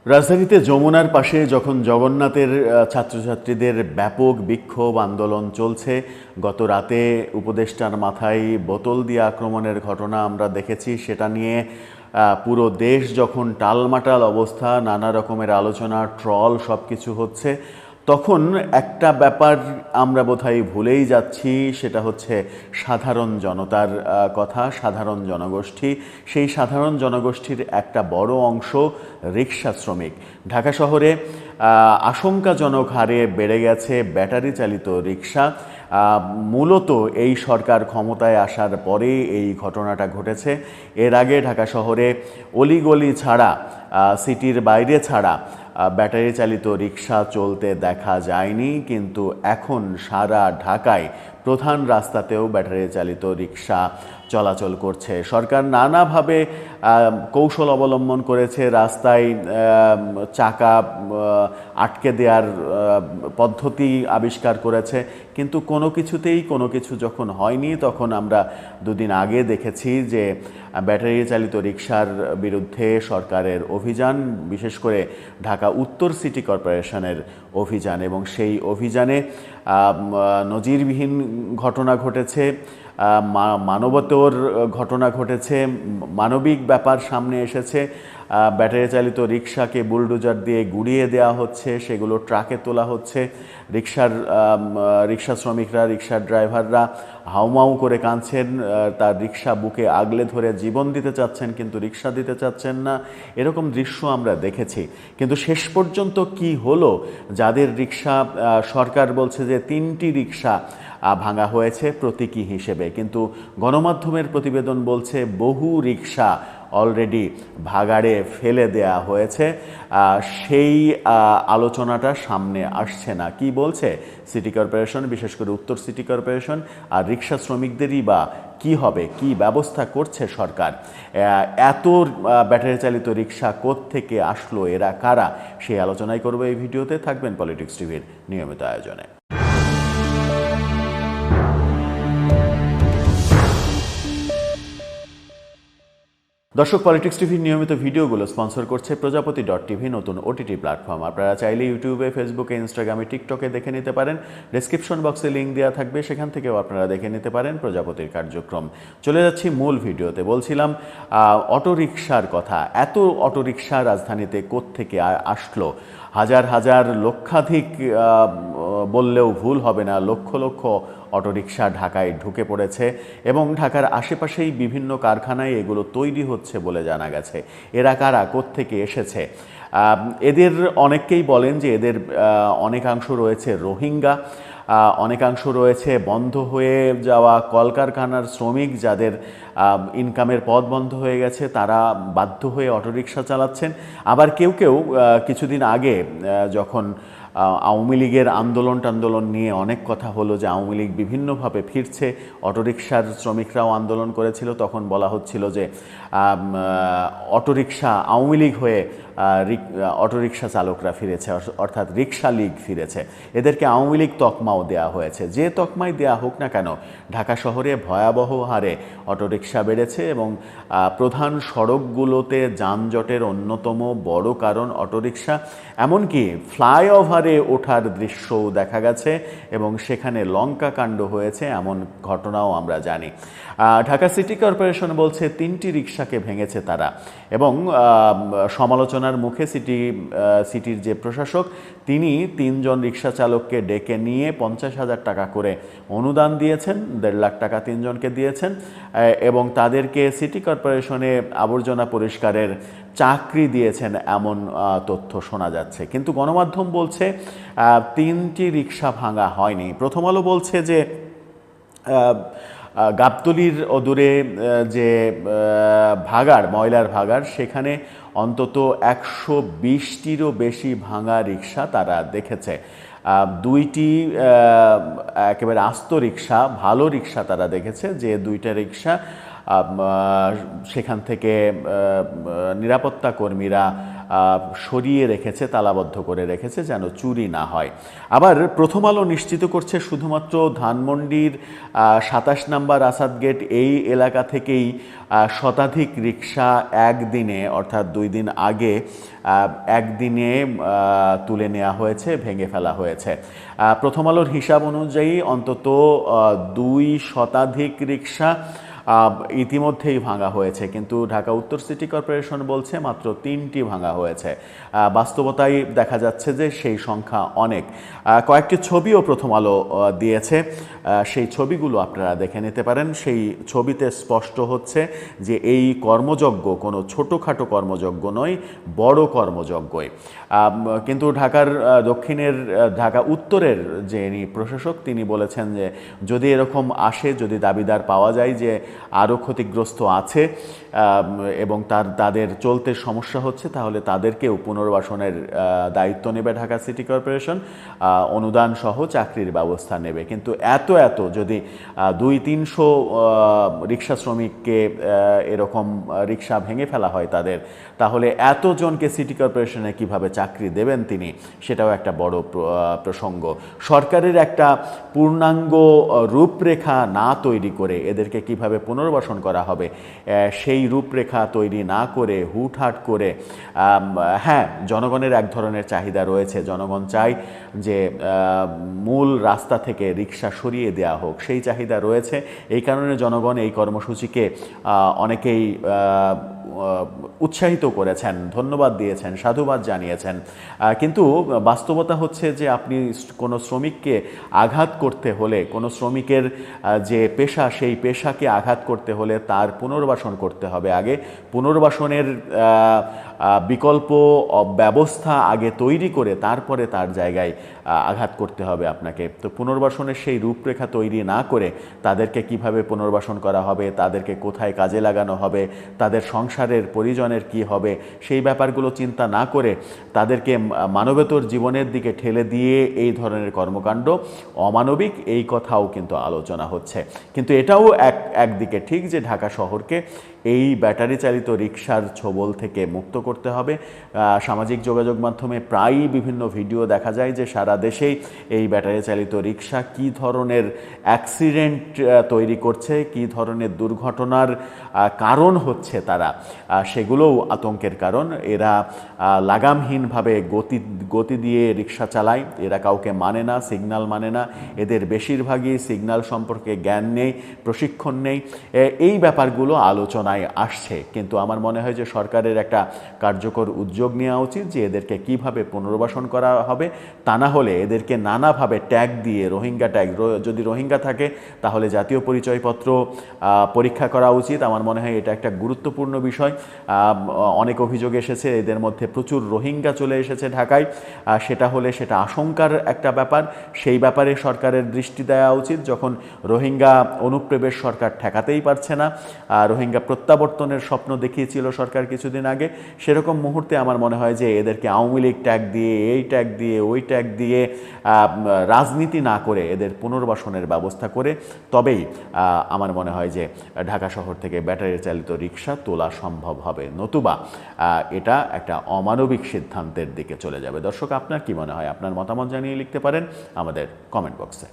রাজধানীতে যমুনার পাশে যখন জগন্নাথের ছাত্রছাত্রীদের ব্যাপক বিক্ষোভ আন্দোলন চলছে, গত রাতে উপদেষ্টার মাথায় বোতল দিয়ে আক্রমণের ঘটনা আমরা দেখেছি। সেটা নিয়ে পুরো দেশ যখন টালমাটাল অবস্থা, নানা রকমের আলোচনা, ট্রল সব কিছু হচ্ছে, তখন একটা ব্যাপার আমরা বোধহয় ভুলেই যাচ্ছি। সেটা হচ্ছে সাধারণ জনতার কথা, সাধারণ জনগোষ্ঠী। সেই সাধারণ জনগোষ্ঠীর একটা বড় অংশ রিক্সা শ্রমিক। ঢাকা শহরে আশঙ্কাজনক হারে বেড়ে গেছে ব্যাটারি চালিত রিক্সা। মূলত এই সরকার ক্ষমতায় আসার পরে এই ঘটনাটা ঘটেছে। এর আগে ঢাকা শহরে অলিগলি ছাড়া, সিটির বাইরে ছাড়া ব্যাটারি চালিত রিক্সা চলতে দেখা যায়নি, কিন্তু এখন সারা ঢাকায় প্রধান রাস্তাতেও ব্যাটারি চালিত রিক্সা চলাচল করছে। সরকার নানাভাবে কৌশল অবলম্বন করেছে, রাস্তায় চাকা আটকে দেওয়ার পদ্ধতি আবিষ্কার করেছে, কিন্তু কোনো কিছুতেই কোনো কিছু যখন হয়নি, তখন আমরা দুদিন আগে দেখেছি যে ব্যাটারি চালিত রিক্সার বিরুদ্ধে সরকারের অভিযান, বিশেষ করে ঢাকা উত্তর সিটি কর্পোরেশনের অভিযান, এবং সেই অভিযানে নজিরবিহীন ঘটনা ঘটেছে, মানবতার ঘটনা ঘটেছে, মানবিক ব্যাপার সামনে এসেছে। ব্যাটারি চালিত রিক্সাকে বুলডোজার দিয়ে গুড়িয়ে দেওয়া হচ্ছে, সেগুলো ট্রাকে তোলা হচ্ছে। রিক্সা শ্রমিকরা, রিক্সার ড্রাইভাররা হাউমাউ করে কাঁদছেন, তার রিক্সা বুকে আগলে ধরে জীবন দিতে চাচ্ছেন, কিন্তু রিক্সা দিতে চাচ্ছেন না। এরকম দৃশ্য আমরা দেখেছি। কিন্তু শেষ পর্যন্ত কি হলো? যাদের রিক্সা, সরকার বলছে যে 3টি রিক্সা ভাঙা হয়েছে প্রতীকী হিসেবে, কিন্তু গণমাধ্যমের প্রতিবেদন বলছে বহু রিক্সা অলরেডি ভাগাড়ে ফেলে দেয়া হয়েছে। সেই আলোচনাটা সামনে আসছে না। কি বলছে সিটি কর্পোরেশন, বিশেষ করে উত্তর সিটি কর্পোরেশন? আর রিক্সা শ্রমিকদেরই বা কি হবে, কি ব্যবস্থা করছে সরকার? এত ব্যাটারি চালিত রিক্সা কোত্থেকে আসলো, এরা কারা? সেই আলোচনাই করবো এই ভিডিওতে। থাকবেন পলিটিক্স টিভির নিয়মিত আয়োজনে। দর্শক, পলিটিক্স টিভির নিয়মিত ভিডিওগুলো স্পন্সর করছে প্রজাপতি.টিভি, নতুন ওটিটি প্ল্যাটফর্ম। আপনারা চাইলে ইউটিউবে, ফেসবুকে, ইনস্টাগ্রামে, টিকটকে দেখে নিতে পারেন। ডেসক্রিপশন বক্সে লিঙ্ক দেওয়া থাকবে, সেখান থেকেও আপনারা দেখে নিতে পারেন প্রজাপতির কার্যক্রম। চলে যাচ্ছি মূল ভিডিওতে। বলছিলাম অটোরিকশার কথা। এত অটোরিকশা রাজধানীতে কোত্থেকে আসলো? হাজার হাজার, লক্ষাধিক বললেও ভুল হবে না, লক্ষ লক্ষ অটোরিকশা ঢাকায় ঢুকে পড়েছে, এবং ঢাকার আশেপাশেই বিভিন্ন কারখানায় এগুলো তৈরি হচ্ছে বলে জানা গেছে। এরা কারা, কোত্থেকে এসেছে? এদের অনেককেই বলেন যে এদের অনেকাংশ রয়েছে রোহিঙ্গা, অনেকাংশ রয়েছে বন্ধ হয়ে যাওয়া কলকারখানার শ্রমিক, যাদের ইনকামের পথ বন্ধ হয়ে গেছে, তারা বাধ্য হয়ে অটোরিকশা চালাচ্ছেন। আবার কেউ কেউ কিছুদিন আগে যখন আওয়ামী লীগের আন্দোলন নিয়ে অনেক কথা হলো যে আওয়ামী লীগ বিভিন্নভাবে ফিরছে, অটোরিকশার শ্রমিকরাও আন্দোলন করেছিল, তখন বলা হচ্ছিল যে অটোরিকশা আওয়ামী লীগ হয়ে অটোরিকশা চালকরা ফিরেছে, অর্থাৎ রিক্সা লীগ ফিরেছে। এদেরকে আওয়ামী লীগ তকমাও দেওয়া হয়েছে। যে তকমাই দেওয়া হোক না কেন, ঢাকা শহরে ভয়াবহ হারে অটোরিকশা বেড়েছে, এবং প্রধান সড়কগুলোতে যানজটের অন্যতম বড় কারণ অটোরিকশা। এমনকি ফ্লাইওভারে ওঠার দৃশ্যও দেখা গেছে, এবং সেখানে লঙ্কা কাণ্ড হয়েছে, এমন ঘটনাও আমরা জানি। ঢাকা সিটি কর্পোরেশন বলছে 3টি রিক্সাকে ভেঙেছে তারা, এবং সমালোচনার মুখে সিটির যে প্রশাসক, তিনি 3 জন রিক্সা চালককে ডেকে নিয়ে 50,000 টাকা করে অনুদান দিয়েছেন, 1.5 লাখ টাকা 3 জনকে দিয়েছেন, এবং তাদেরকে সিটি কর্পোরেশনে আবর্জনা পরিষ্কারের চাকরি দিয়েছেন, এমন তথ্য শোনা যাচ্ছে। কিন্তু গণমাধ্যম বলছে 3টি রিক্সা ভাঙা হয়নি। প্রথম আলো বলছে যে গাবতলীর অদূরে যে ভাগাড়, ময়লার ভাগাড়, সেখানে অন্তত 120টিরও বেশি ভাঙা রিক্সা তারা দেখেছে। 2টি একেবারে আস্ত রিক্সা, ভালো রিক্সা তারা দেখেছে, যে 2টা রিক্সা সেখান থেকে নিরাপত্তা কর্মীরা সরিয়ে রেখেছে, তালাবদ্ধ করে রেখেছে যেন চুরি না হয়। আবার প্রথম আলো নিশ্চিত করছে শুধুমাত্র ধানমন্ডির ২৭ নম্বর আসাদ গেট এই এলাকা থেকেই শতাধিক রিক্সা একদিনে, অর্থাৎ 2 দিন আগে একদিনে তুলে নেওয়া হয়েছে, ভেঙে ফেলা হয়েছে। প্রথম আলোর হিসাব অনুযায়ী অন্তত 2 শতাধিক রিক্সা ইতিমধ্যেই ভাঙা হয়েছে, কিন্তু ঢাকা উত্তর সিটি কর্পোরেশন বলছে মাত্র 3টি ভাঙা হয়েছে। বাস্তবতায় দেখা যাচ্ছে যে সেই সংখ্যা অনেক। কয়েকটি ছবিও প্রথম আলো দিয়েছে, সেই ছবিগুলো আপনারা দেখে নিতে পারেন। সেই ছবিতে স্পষ্ট হচ্ছে যে এই কর্মযজ্ঞ কোনো ছোটোখাটো কর্মযজ্ঞ নয়, বড় কর্মযজ্ঞই। কিন্তু ঢাকার দক্ষিণের, ঢাকা উত্তরের যিনি প্রশাসক তিনি বলেছেন যে যদি এরকম আসে, যদি দাবিদার পাওয়া যায় যে আরও ক্ষতিগ্রস্ত আছে এবং তাদের চলতে সমস্যা হচ্ছে, তাহলে তাদেরকেও পুনর্বাসনের দায়িত্ব নেবে ঢাকা সিটি কর্পোরেশন, অনুদান সহ চাকরির ব্যবস্থা নেবে। কিন্তু এত যদি 200-300 রিক্সা শ্রমিককে এরকম রিক্সা ভেঙে ফেলা হয় তাদের, তাহলে এতজনকে সিটি কর্পোরেশনে কিভাবে চাকরি দেবেন তিনি, সেটাও একটা বড় প্রসঙ্গ। সরকারের একটা পূর্ণাঙ্গ রূপরেখা না তৈরি করে এদেরকে কিভাবে পুনর্বাসন করা হবে, সেই রূপরেখা তৈরি না করে হুটহাট করে, হ্যাঁ জনগণের এক ধরনের চাহিদা রয়েছে, জনগণ চায় যে মূল রাস্তা থেকে রিক্সা সরিয়ে দেওয়া হোক, সেই চাহিদা রয়েছে। এই কারণে জনগণ এই কর্মসূচিকে অনেকেই উৎসাহিত করেছেন, ধন্যবাদ দিয়েছেন, সাধুবাদ জানিয়েছেন। কিন্তু বাস্তবতা হচ্ছে যে আপনি কোনো শ্রমিককে আঘাত করতে হলে, কোনো শ্রমিকের যে পেশা সেই পেশাকে আঘাত করতে হলে তার পুনর্বাসন করতে হবে। আগে পুনর্বাসনের বিকল্প ব্যবস্থা আগে তৈরি করে তারপরে তার জায়গায় আঘাত করতে হবে আপনাকে। তো পুনর্বাসনের সেই রূপরেখা তৈরি না করে তাদেরকে কিভাবে পুনর্বাসন করা হবে, তাদেরকে কোথায় কাজে লাগানো হবে, তাদের সংসারের পরিজনের কি হবে, সেই ব্যাপারগুলো চিন্তা না করে তাদেরকে মানবেতর জীবনের দিকে ঠেলে দিয়ে এই ধরনের কর্মকাণ্ড অমানবিক, এই কথাও কিন্তু আলোচনা হচ্ছে। কিন্তু এটাও একদিকে ঠিক যে ঢাকা শহরকে এই ব্যাটারি চালিত রিক্সার ছোবল থেকে মুক্ত করতে হবে। সামাজিক যোগাযোগ মাধ্যমে প্রায়ই বিভিন্ন ভিডিও দেখা যায় যে সারা দেশেই এই ব্যাটারি চালিত রিক্সা কী ধরনের অ্যাক্সিডেন্ট তৈরি করছে, কী ধরনের দুর্ঘটনার কারণ হচ্ছে তারা, সেগুলোও আতঙ্কের কারণ। এরা লাগামহীনভাবে গতি দিয়ে রিক্সা চালায়, এরা কাউকে মানে না, সিগন্যাল মানে না, এদের বেশিরভাগই সিগন্যাল সম্পর্কে জ্ঞান নেই, প্রশিক্ষণ নেই। এই ব্যাপারগুলো আলোচনায় আসছে, কিন্তু আমার মনে হয় যে সরকারের একটা কার্যকর উদ্যোগ নেওয়া উচিত যে এদেরকে কিভাবে পুনর্বাসন করা হবে। তা না হলে এদেরকে নানাভাবে ট্যাগ দিয়ে, রোহিঙ্গা ট্যাগ, যদি রোহিঙ্গা থাকে তাহলে জাতীয় পরিচয়পত্র পরীক্ষা করা উচিত। আমার মনে হয় এটা একটা গুরুত্বপূর্ণ বিষয়। অনেক অভিযোগ এসেছে এদের মধ্যে প্রচুর রোহিঙ্গা চলে এসেছে ঢাকায়, সেটা হলে সেটা আশঙ্কার একটা ব্যাপার, সেই ব্যাপারে সরকারের দৃষ্টি দেওয়া উচিত। যখন রোহিঙ্গা অনুপ্রবেশ সরকার ঠেকাতেই পারছে না, রোহিঙ্গা প্রত্যাবর্তনের স্বপ্ন দেখিয়েছিল সরকার কিছুদিন আগে, সেরকম মুহূর্তে আমার মনে হয় যে এদেরকে আওয়ামী লীগ ট্যাগ দিয়ে, এই ট্যাগ দিয়ে, ওই ট্যাগ দিয়ে রাজনীতি না করে এদের পুনর্বাসনের ব্যবস্থা করে তবেই আমার মনে হয় যে ঢাকা শহর থেকে ব্যাটারি চালিত রিক্সা তোলা সম্ভব হবে, নতুবা এটা একটা অমানবিক সিদ্ধান্তের দিকে চলে যাবে। দর্শক, আপনার কি মনে হয়? আপনার মতামত জানিয়ে লিখতে পারেন আমাদের কমেন্ট বক্সে।